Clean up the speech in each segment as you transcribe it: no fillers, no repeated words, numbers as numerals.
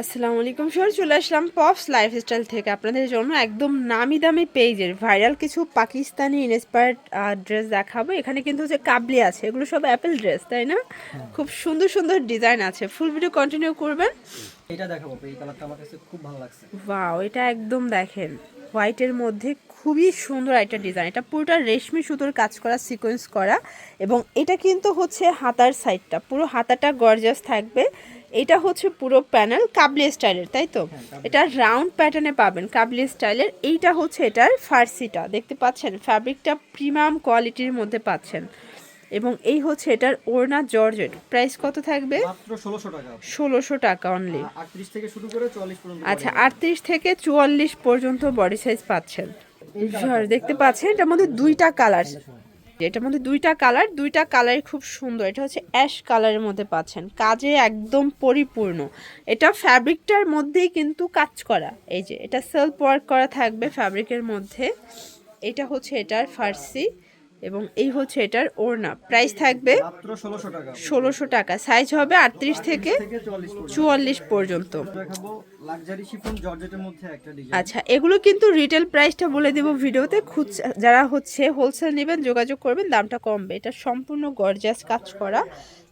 আসসালামু আলাইকুম স্যার, চলে আসলাম পপস লাইফস্টাইল থেকে আপনাদের জন্য একদম নামি দামি পেজের ভাইরাল কিছু পাকিস্তানি ইন্সপায়ার্ড ড্রেস দেখাবো। এখানে কিন্তু হচ্ছে কাবলি আছে, এগুলো সব অ্যাপেল ড্রেস, তাই না? খুব সুন্দর সুন্দর ডিজাইন আছে। ফুল ভিডিও কন্টিনিউ করবেন। এটা দেখাবো, এই কালারটা আমার কাছে খুব ভালো লাগছে। ওয়াও, এটা একদম দেখেন হোয়াইটের মধ্যে খুবই সুন্দর একটা ডিজাইন। এটা পুরোটা রেশমি সুতোর কাজ করা, সিকোয়েন্স করা, এবং এটা কিন্তু হচ্ছে হাতার সাইডটা, পুরো হাতাটা গর্জাস থাকবে। এটা হচ্ছে পুরো প্যানেল কাবলি স্টাইলের, তাই তো? এটা রাউন্ড প্যাটার্নে পাবেন কাবলি স্টাইলের। এইটা হচ্ছে এটার ফার্সিটা, দেখতে পাচ্ছেন ফ্যাব্রিকটা প্রিমিয়াম কোয়ালিটির মধ্যে পাচ্ছেন। এবং এই হচ্ছে এটার ওড়না জর্জেট। প্রাইস কত থাকবে? মাত্র 1600 টাকা। 1600 টাকা অনলি। 38 থেকে শুরু করে 44 পর্যন্ত। আচ্ছা, 38 থেকে 44 পর্যন্ত বডি সাইজ পাচ্ছেন। দেখতে পাচ্ছেন এটার মধ্যে দুইটা কালার, এটার মধ্যে দুইটা কালার খুব সুন্দর। এটা হচ্ছে অ্যাশ কালারের মধ্যে পাচ্ছেন, কাজে একদম পরিপূর্ণ। এটা ফ্যাব্রিকটার মধ্যেই কিন্তু কাজ করা, এই যে এটা সেলফ ওয়ার্ক করা থাকবে ফ্যাব্রিকের মধ্যে। এটা হচ্ছে এটার ফার্সি এবং এই হচ্ছে এটার ওড়না। প্রাইস থাকবে মাত্র 1600 টাকা। 1600 টাকা। সাইজ হবে 38 থেকে 44 পর্যন্ত। দেখাবো লাক্সারি শিফন জর্জেটের মধ্যে একটা ডিজাইন। আচ্ছা, এগুলো কিন্তু রিটেল প্রাইসটা বলে দেব ভিডিওতে। যারা হচ্ছে হোলসেল নেবেন যোগাযোগ করবেন, দামটা কমবে। এটা সম্পূর্ণ গর্জিয়াস কাজ করা,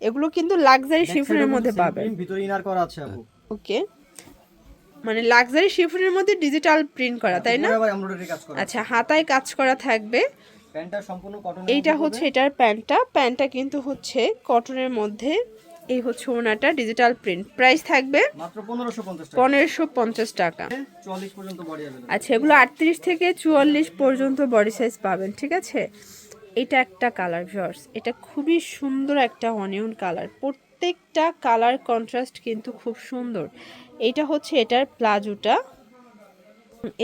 এগুলো কিন্তু লাক্সারি শিফনের মধ্যে পাবেন। ভিতরে ইনার করা আছে আপু। ওকে, মানে লাক্সারি শিফনের মধ্যে ডিজিটাল প্রিন্ট করা, তাই না? পুরো এমব্রয়ডারি কাজ করা। আচ্ছা, হাতায় কাজ করা থাকবে। প্যান্টটা সম্পূর্ণ কটন। এইটা হচ্ছে এটার প্যান্টটা কিন্তু হচ্ছে কটনের মধ্যে। এই হচ্ছে ওনাটা ডিজিটাল প্রিন্ট। প্রাইস থাকবে মাত্র 1550 টাকা। 1550 টাকা। 44 পর্যন্ত বডি अवेलेबल। আচ্ছা, এগুলো 38 থেকে 44 পর্যন্ত বডি সাইজ পাবেন, ঠিক আছে? এটা একটা কালার ভিউয়ার্স, এটা খুবই সুন্দর একটা অনিয়ন কালার। প্রত্যেকটা কালার কন্ট্রাস্ট কিন্তু খুব সুন্দর। এইটা হচ্ছে এটার প্লাজোটা,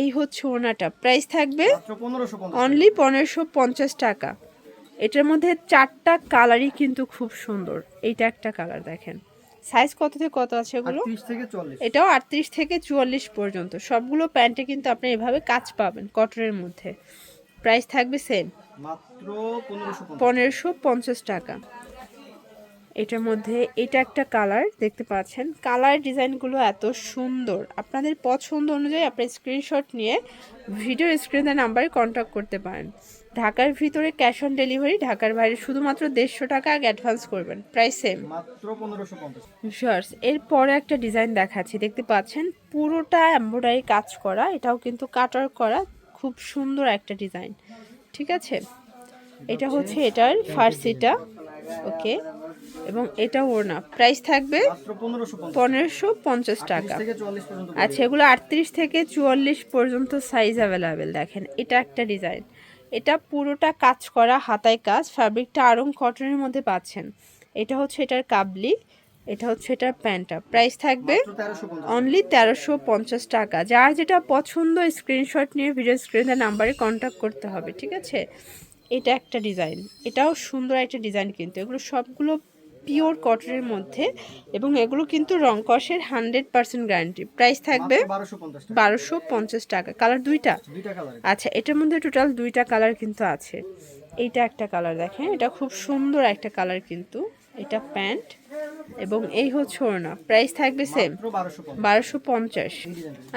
এই হচ্ছে ওনাটা। প্রাইস থাকবে মাত্র 1550 অনলি 1550 টাকা। এটার মধ্যে চারটা কালারই কিন্তু খুব সুন্দর। এইটা একটা কালার দেখেন। সাইজ কত থেকে কত আছে এগুলো? 38 থেকে 44। এটাও 38 থেকে 44 পর্যন্ত। সবগুলো প্যান্টে কিন্তু আপনি এভাবে কাজ পাবেন কটনের মধ্যে। প্রাইস থাকবে সেম, মাত্র 1550। 1550 টাকা। এটার মধ্যে এটা একটা কালার দেখতে পাচ্ছেন। কালার ডিজাইনগুলো এত সুন্দর, আপনাদের পছন্দ অনুযায়ী আপনার স্ক্রিনশট নিয়ে ভিডিও স্ক্রিনে নাম্বারে কন্ট্যাক্ট করতে পারেন। ঢাকার ভিতরে ক্যাশ অন ডেলিভারি, ঢাকার বাইরে শুধুমাত্র 150 টাকা আগে অ্যাডভান্স করবেন। Price same. মাত্র 1550। শর্টস এরপরে একটা ডিজাইন দেখাচ্ছি, দেখতে পাচ্ছেন পুরোটা এমব্রয়ডারি কাজ করা, এটাও কিন্তু কাটার করা, খুব সুন্দর একটা ডিজাইন, ঠিক আছে? এটা হচ্ছে এটার ফার্সিটা, ওকে, এবং এটা ওড়না। প্রাইস থাকবে মাত্র 1550। 1550 টাকা। 38 থেকে 44 পর্যন্ত। আচ্ছা, এগুলো 38 থেকে 44 পর্যন্ত সাইজ অ্যাভেলেবেল। দেখেন এটা একটা ডিজাইন, এটা পুরোটা কাজ করা, হাতায় কাজ, ফ্যাব্রিকটা আরং কটনের মধ্যে পাচ্ছেন। এটা হচ্ছে এটার কাবলি, এটা হচ্ছে এটার প্যান্টটা। প্রাইস থাকবে অনলি 1350 টাকা। যার যেটা পছন্দ স্ক্রিনশট নিয়ে ভিডিও স্ক্রিনের নাম্বারে কন্ট্যাক্ট করতে হবে, ঠিক আছে? এটা একটা ডিজাইন, এটাও সুন্দর একটা ডিজাইন, কিন্তু এগুলো সবগুলো পিওর কটনের মধ্যে এবং এগুলো কিন্তু রং কষের 100% গ্যারান্টি। প্রাইস থাকবে 1250 টাকা। কালার দুইটা। আচ্ছা, এটার মধ্যে টোটাল দুইটা কালার কিন্তু আছে। এইটা একটা কালার দেখেন, এটা খুব সুন্দর একটা কালার কিন্তু। এটা প্যান্ট এবং এই হচ্ছে ওড়না। প্রাইস থাকবে সেম 1250।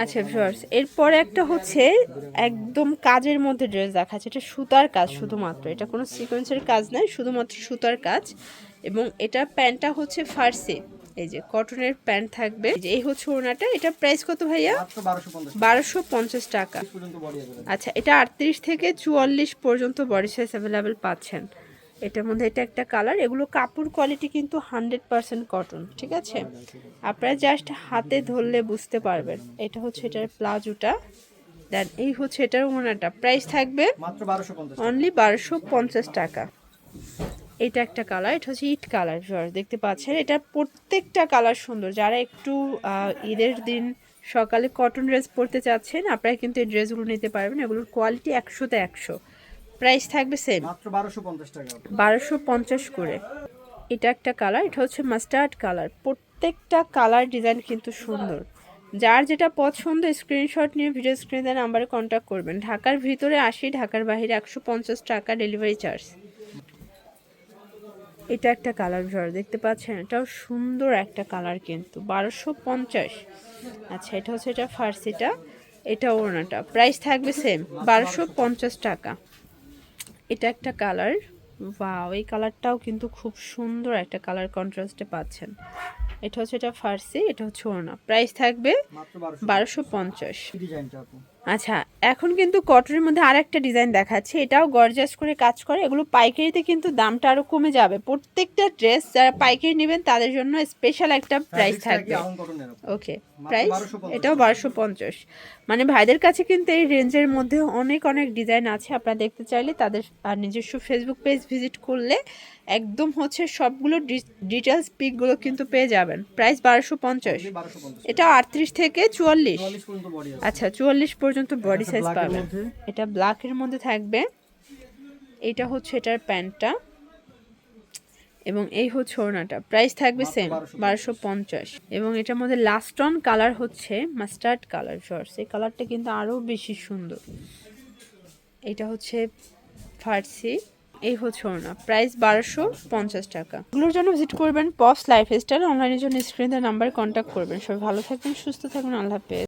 আচ্ছা ভিউয়ার্স, এরপরে একটা হচ্ছে একদম কাজের মধ্যে ড্রেস দেখাচ্ছে। এটা সুতার কাজ শুধুমাত্র, এটা কোনো সিকোয়েন্সের কাজ নাই, শুধুমাত্র সুতার কাজ। এবং এটা প্যান্টটা হচ্ছে ফার্সি, এই যে কটনের প্যান্ট থাকবে। এই হচ্ছে ওড়নাটা। এটা প্রাইস কত ভাইয়া? 1250 টাকা। আচ্ছা, এটা 38 থেকে 44 পর্যন্ত বডি সাইজ অ্যাভেলেবেল পাচ্ছেন। এটার মধ্যে এটা একটা কালার। এগুলো কাপড় কোয়ালিটি কিন্তু 100% কটন, ঠিক আছে? আপনারা জাস্ট হাতে ধরলে বুঝতে পারবেন। এটা হচ্ছে এটার প্লাজোটা, দেন এই হচ্ছে এটার ওড়নাটা। প্রাইস থাকবে মাত্র 1250। অনলি 1250 টাকা। এটা একটা কালার, এটা হচ্ছে ইট কালার। দেখতে পাচ্ছেন এটা প্রত্যেকটা কালার সুন্দর। যারা একটু ঈদের দিন সকালে কটন ড্রেস পরতে চাচ্ছেন, আপনারা কিন্তু এই ড্রেসগুলো নিতে পারবেন। এগুলোর কোয়ালিটি 100তে 100। প্রাইস থাকবে সেম, মাত্র 1250 টাকা। 1250 করে। এটা একটা কালার, এটা হচ্ছে মাস্টার্ড কালার। প্রত্যেকটা কালার ডিজাইন কিন্তু সুন্দর। যার যেটা পছন্দ স্ক্রিনশট নিয়ে ভিডিও স্ক্রিনে নাম্বারে কন্ট্যাক্ট করবেন। ঢাকার ভিতরে 80, ঢাকার বাইরে 150 টাকা ডেলিভারি চার্জ। এটা একটা কালার ভিউয়ার দেখতে পাচ্ছেন, এটাও সুন্দর একটা কালার কিন্তু 1250। আচ্ছা এটা হচ্ছে এটা ফার্সিটা, এটা ওড়নাটা, প্রাইস থাকবে সেম 1250 টাকা। এটা একটা কালার, ওয়াও এই কালারটাও কিন্তু খুব সুন্দর একটা কালার কন্ট্রাস্টে পাচ্ছেন। এটা হচ্ছে এটা ফার্সি, এটা হচ্ছে ওড়না, প্রাইস থাকবে মাত্র 1250। এই ডিজাইনটা আপু। আচ্ছা এখন কিন্তু কটনের মধ্যে আরেকটা ডিজাইন দেখাচ্ছি, এটাও গর্জাস করে কাজ করে। এগুলো পাইকারিতে কিন্তু দামটা আরো কমে যাবে। প্রত্যেকটা ড্রেস যারা পাইকারি নেবেন তাদের জন্য স্পেশাল একটা প্রাইস থাকবে। আউন কটনের আপু। ওকে প্রাইস 1250 এটাও 1250। মানে ভাইদের কাছে কিন্তু এই রেঞ্জের মধ্যে অনেক অনেক ডিজাইন আছে, আপনারা দেখতে চাইলে তাদের নিজস্ব ফেসবুক পেজ ভিজিট করলে একদম হচ্ছে সবগুলো ডিটেলস পিকগুলো কিন্তু পেয়ে যাবেন। প্রাইস 1250। 1250 এটা 38 থেকে 44। 44 পর্যন্ত বডি আছে। আচ্ছা 44 পর্যন্ত বডি এটা সাইজ black এর পাবেন। মধ্যে। এটা ব্ল্যাকের মধ্যে থাকবে, এটা হচ্ছে এটার প্যান্টটা এবং এই হচ্ছে ওড়নাটা, প্রাইস থাকবে মাত্র সেম 1250। এবং এটার মধ্যে লাস্ট অন কালার হচ্ছে মাস্টার্ড কালার শর্টস, এই কালারটা কিন্তু আরও বেশি সুন্দর। এটা হচ্ছে ফার্সি, এই হচ্ছে ওড়না, প্রাইস 1250 টাকা। এগুলোর জন্য ভিজিট করবেন পপস লাইফস্টাইল, অনলাইনের জন্য স্ক্রিনের নাম্বারে কন্ট্যাক্ট করবেন। সবাই ভালো থাকবেন, সুস্থ থাকবেন, আল্লাহ হাফেজ।